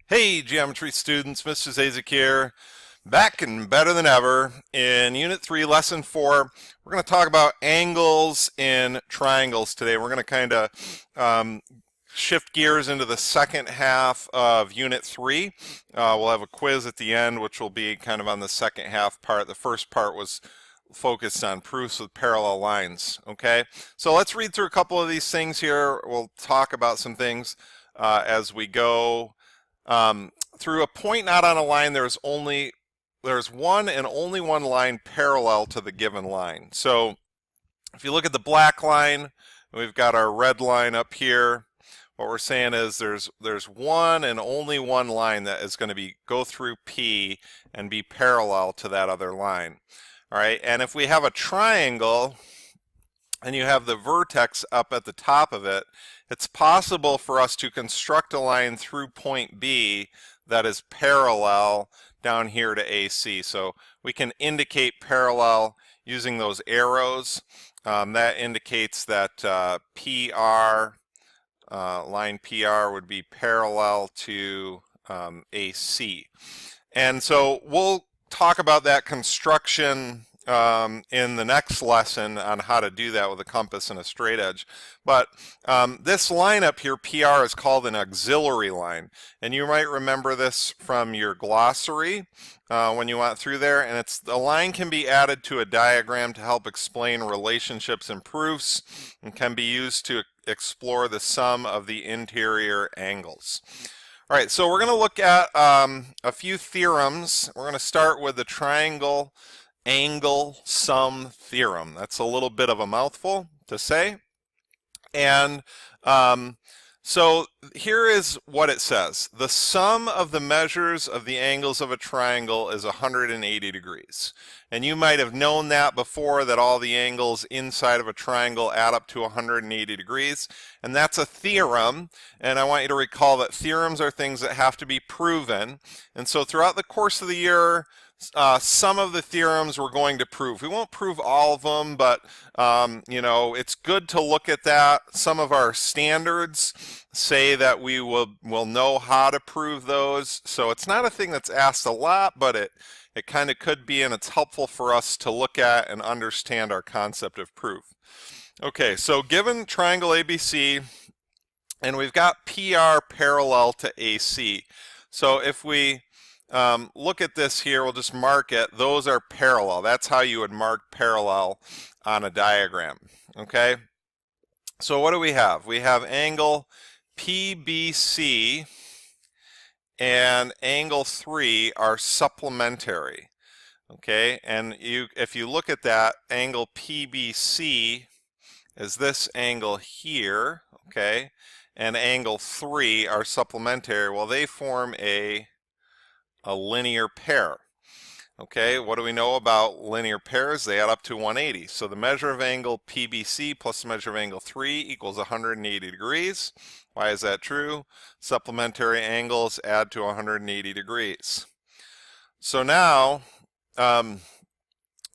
Hey, geometry students, Mr. Zacek here, back and better than ever. In Unit 3, Lesson 4, we're going to talk about angles in triangles today. We're going to kind of shift gears into the second half of Unit 3. We'll have a quiz at the end, which will be kind of on the second half part. The first part was focused on proofs with parallel lines, okay? So let's read through a couple of these things here. We'll talk about some things as we go. Through a point not on a line, there's one and only one line parallel to the given line. So if you look at the black line, we've got our red line up here. What we're saying is there's one and only one line that is going to go through P and be parallel to that other line. All right, and if we have a triangle and you have the vertex up at the top of it, it's possible for us to construct a line through point B that is parallel down here to AC. So we can indicate parallel using those arrows. That indicates that line PR would be parallel to AC. And so we'll talk about that construction in the next lesson on how to do that with a compass and a straight edge. But this line up here, PR, is called an auxiliary line. And you might remember this from your glossary when you went through there. And the line can be added to a diagram to help explain relationships and proofs, and can be used to explore the sum of the interior angles. All right, so we're going to look at a few theorems. We're going to start with the triangle angle sum theorem. That's a little bit of a mouthful to say. And so here is what it says. The sum of the measures of the angles of a triangle is 180 degrees. And you might have known that before, that all the angles inside of a triangle add up to 180 degrees. And that's a theorem. And I want you to recall that theorems are things that have to be proven. And so throughout the course of the year, some of the theorems we're going to prove. We won't prove all of them, but you know, it's good to look at that. Some of our standards say that we will know how to prove those. So it's not a thing that's asked a lot, but it kind of could be, and it's helpful for us to look at and understand our concept of proof. Okay, so given triangle ABC, and we've got PR parallel to AC. So if we look at this here, we'll just mark it. Those are parallel. That's how you would mark parallel on a diagram. Okay? So what do we have? We have angle PBC and angle 3 are supplementary. Okay? And if you look at that, angle PBC is this angle here. Okay? And angle 3 are supplementary. Well, they form a linear pair. Okay, what do we know about linear pairs? They add up to 180. So the measure of angle PBC plus the measure of angle 3 equals 180 degrees. Why is that true? Supplementary angles add to 180 degrees. So now,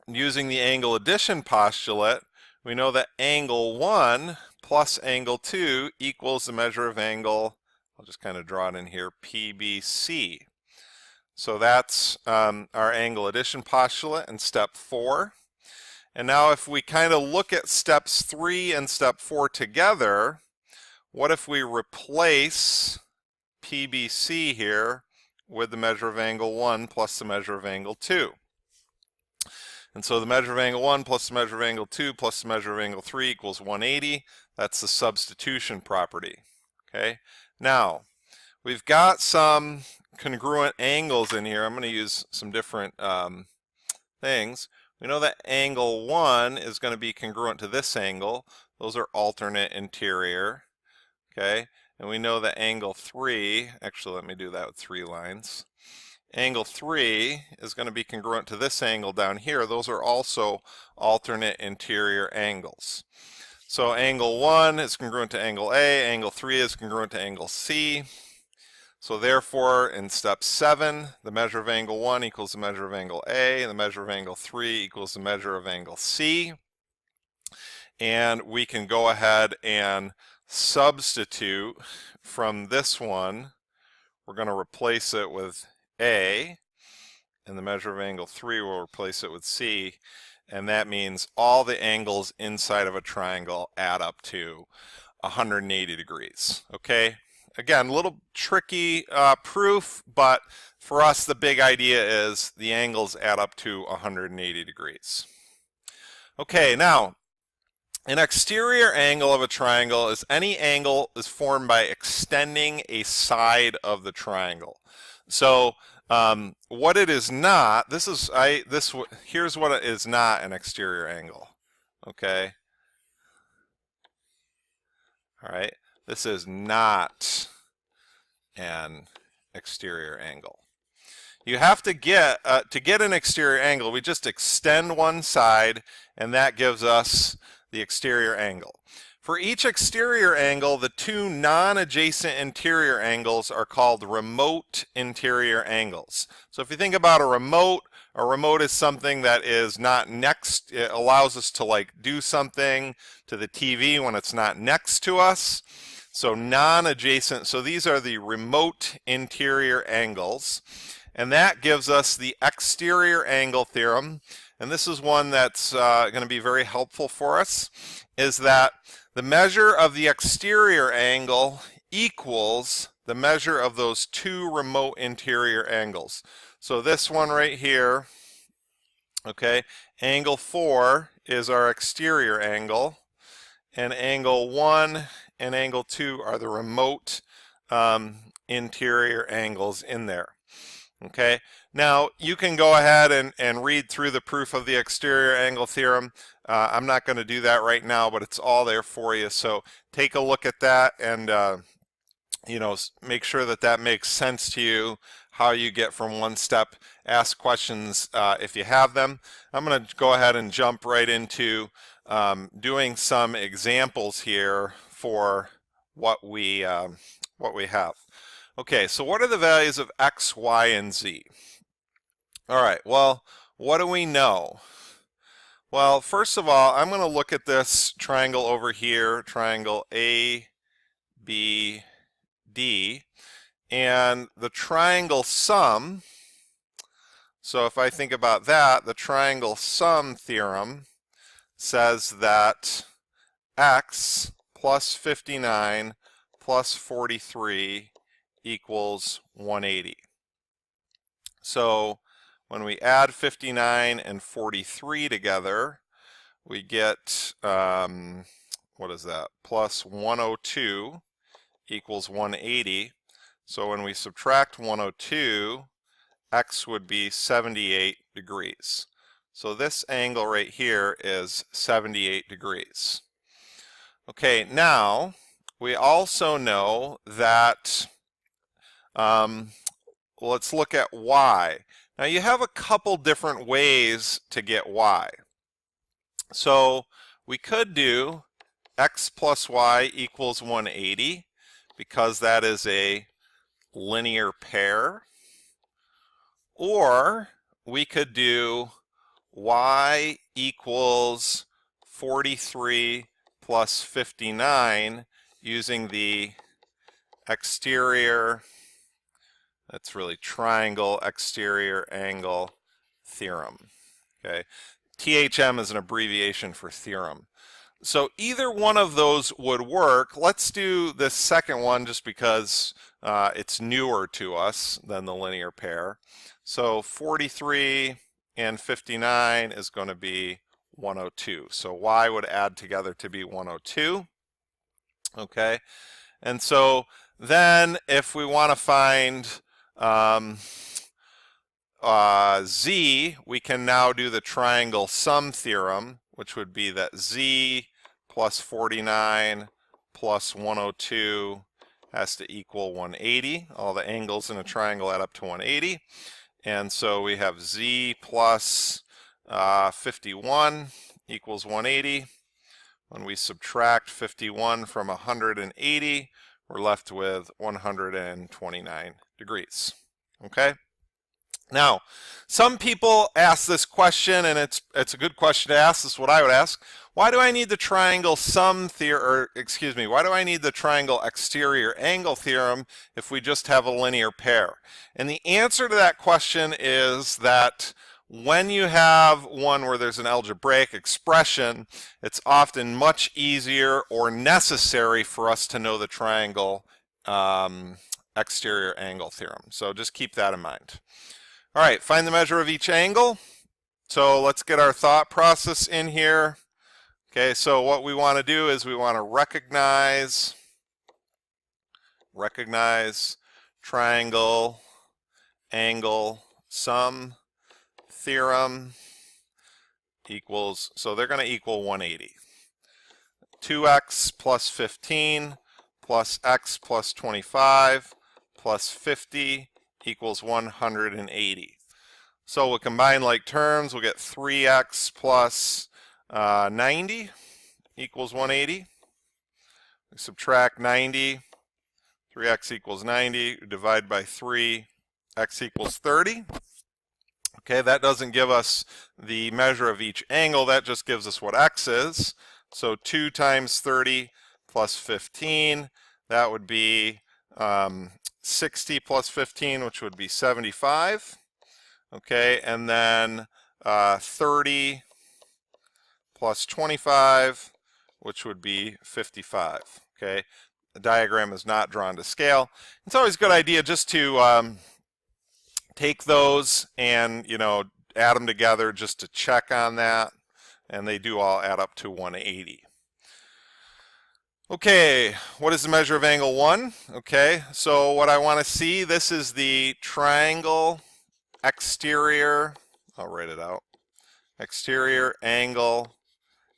using the angle addition postulate, we know that angle 1 plus angle 2 equals the measure of angle, I'll just kind of draw it in here, PBC. So that's our angle addition postulate in step 4. And now if we kind of look at steps 3 and step 4 together, what if we replace PBC here with the measure of angle 1 plus the measure of angle 2? And so the measure of angle 1 plus the measure of angle 2 plus the measure of angle 3 equals 180. That's the substitution property. Okay. Now, we've got some congruent angles in here. I'm going to use some different things. We know that angle 1 is going to be congruent to this angle. Those are alternate interior. Okay, and we know that angle 3, actually let me do that with 3 lines. Angle 3 is going to be congruent to this angle down here. Those are also alternate interior angles. So angle 1 is congruent to angle A, angle 3 is congruent to angle C. So therefore, in step 7, the measure of angle 1 equals the measure of angle A, and the measure of angle 3 equals the measure of angle C. And we can go ahead and substitute from this one we're going to replace it with A, and the measure of angle 3 will replace it with C, and that means all the angles inside of a triangle add up to 180 degrees. Okay, again, a little tricky proof, but for us the big idea is the angles add up to 180 degrees. Okay, now an exterior angle of a triangle is any angle is formed by extending a side of the triangle. So what it is not, here's what it is not an exterior angle. Okay. All right. This is not an exterior angle. You have to get an exterior angle, we just extend one side, and that gives us the exterior angle. For each exterior angle, the two non-adjacent interior angles are called remote interior angles. So if you think about a remote is something that is not next, it allows us to like do something to the TV when it's not next to us. So non-adjacent, so these are the remote interior angles. And that gives us the exterior angle theorem. And this is one that's going to be very helpful for us, is that the measure of the exterior angle equals the measure of those two remote interior angles. So this one right here, okay, angle 4 is our exterior angle, and angle 1 and angle 2 are the remote interior angles in there. Okay, now you can go ahead and read through the proof of the exterior angle theorem. I'm not going to do that right now, but it's all there for you. So take a look at that and you know, make sure that that makes sense to you, how you get from one step. Ask questions if you have them. I'm going to go ahead and jump right into doing some examples here for what we have. Okay, so what are the values of x, y, and z? All right, well, what do we know? Well, first of all, I'm going to look at this triangle over here, triangle A, B, D, and the triangle sum. So if I think about that, the triangle sum theorem says that x plus 59 plus 43 equals 180. So when we add 59 and 43 together, we get, what is that? Plus 102 equals 180. So when we subtract 102, x would be 78 degrees. So this angle right here is 78 degrees. Okay, now we also know that let's look at y. Now you have a couple different ways to get y. So we could do x plus y equals 180 because that is a linear pair. Or we could do y equals 43 plus 59 using the exterior, that's really triangle exterior angle theorem. Okay, THM is an abbreviation for theorem. So either one of those would work. Let's do this second one just because it's newer to us than the linear pair. So 43 and 59 is going to be 102. So y would add together to be 102. Okay, and so then if we want to find z, we can now do the triangle sum theorem, which would be that z plus 49 plus 102 has to equal 180. All the angles in a triangle add up to 180. And so we have z plus 51 equals 180. When we subtract 51 from 180, we're left with 129 degrees. Okay? Now, some people ask this question, and it's a good question to ask. This is what I would ask. why do I need the triangle sum theorem, or excuse me, why do I need the triangle exterior angle theorem if we just have a linear pair? And the answer to that question is that when you have one where there's an algebraic expression, it's often much easier or necessary for us to know the triangle exterior angle theorem. So just keep that in mind. All right, find the measure of each angle. So let's get our thought process in here. Okay, so what we want to do is we want to recognize triangle angle sum theorem equals, so they're going to equal 180. 2x plus 15 plus x plus 25 plus 50 equals 180. So we'll combine like terms. We'll get 3x plus 90 equals 180. We subtract 90. 3x equals 90. We divide by 3. X equals 30. Okay, that doesn't give us the measure of each angle. That just gives us what x is. So 2 times 30 plus 15. That would be 60 plus 15, which would be 75. Okay, and then 30 plus 25, which would be 55. Okay, the diagram is not drawn to scale. It's always a good idea just to take those and, you know, add them together just to check on that, and they do all add up to 180. Okay, what is the measure of angle 1? Okay, so what I want to see, this is the triangle exterior, I'll write it out, exterior angle,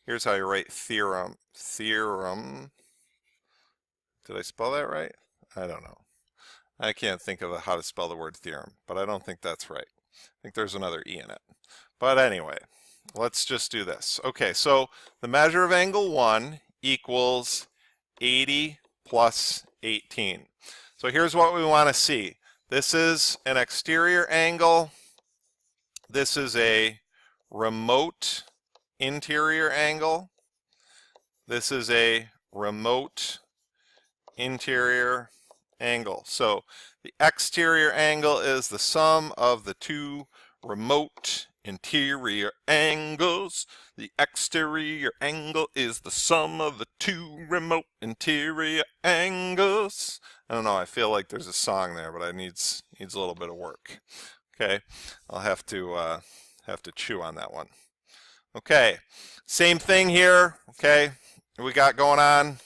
here's how you write theorem. Did I spell that right? I don't know. I can't think of how to spell the word theorem, but I don't think that's right. I think there's another E in it. But anyway, let's just do this. Okay, so the measure of angle 1 equals 80 plus 18. So here's what we want to see. This is an exterior angle. This is a remote interior angle. This is a remote interior angle. So the exterior angle is the sum of the two remote interior angles. The exterior angle is the sum of the two remote interior angles. I don't know, I feel like there's a song there, but it needs a little bit of work. Okay, I'll have to chew on that one. Okay, same thing here. Okay, we got going on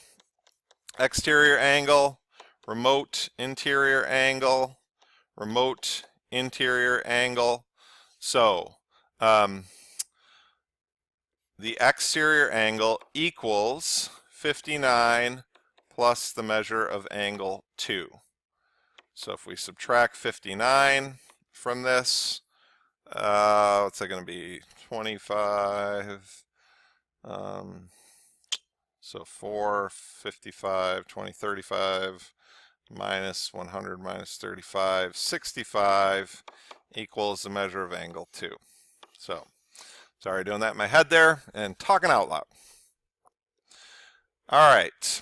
exterior angle, remote interior angle, remote interior angle. So the exterior angle equals 59 plus the measure of angle 2. So if we subtract 59 from this, what's that going to be? 25. So 4, 55, 20, 35, minus 100 minus 35, 65 equals the measure of angle 2. So, sorry doing that in my head there and talking out loud. All right.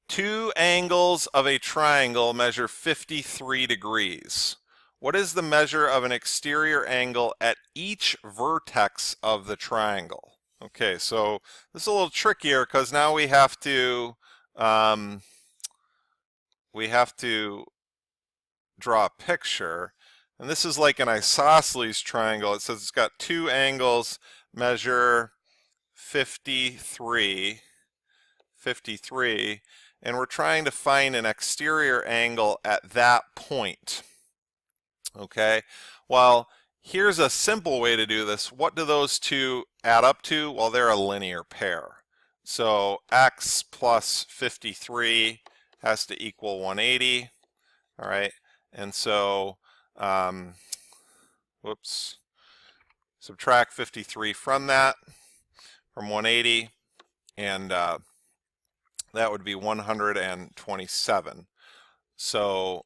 Two angles of a triangle measure 53 degrees. What is the measure of an exterior angle at each vertex of the triangle? Okay, so this is a little trickier because now we have to draw a picture, and this is like an isosceles triangle. It says it's got two angles measure 53, and we're trying to find an exterior angle at that point. Okay, well, here's a simple way to do this. What do those two add up to? Well, they're a linear pair. So x plus 53 has to equal 180. All right, and so, subtract 53 from that, from 180, and that would be 127. So,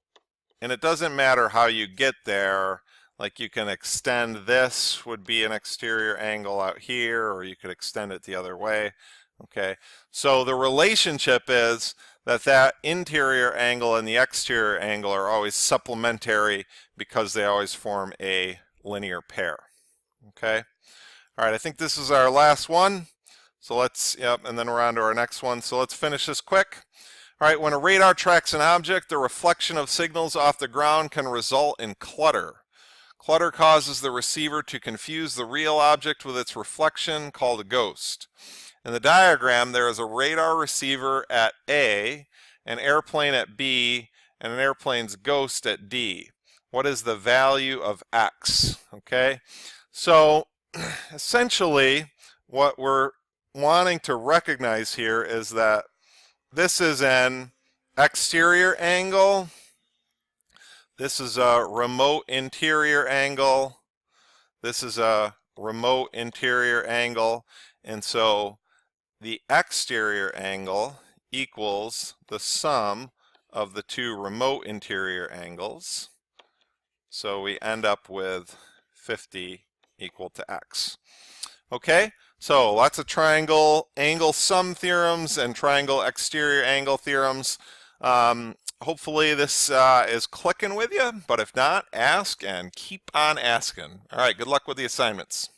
and it doesn't matter how you get there. Like you can extend this would be an exterior angle out here, or you could extend it the other way. Okay, so the relationship is that that interior angle and the exterior angle are always supplementary because they always form a linear pair. Okay, all right, I think this is our last one. So let's, and then we're on to our next one. So let's finish this quick. All right, when a radar tracks an object, the reflection of signals off the ground can result in clutter. Clutter causes the receiver to confuse the real object with its reflection, called a ghost. In the diagram, there is a radar receiver at A, an airplane at B, and an airplane's ghost at D. What is the value of X? Okay, so essentially what we're wanting to recognize here is that this is an exterior angle. This is a remote interior angle. This is a remote interior angle. And so the exterior angle equals the sum of the two remote interior angles. So we end up with 50 equal to X. Okay, so lots of triangle angle sum theorems and triangle exterior angle theorems. Hopefully this is clicking with you, but if not, ask and keep on asking. All right, good luck with the assignments.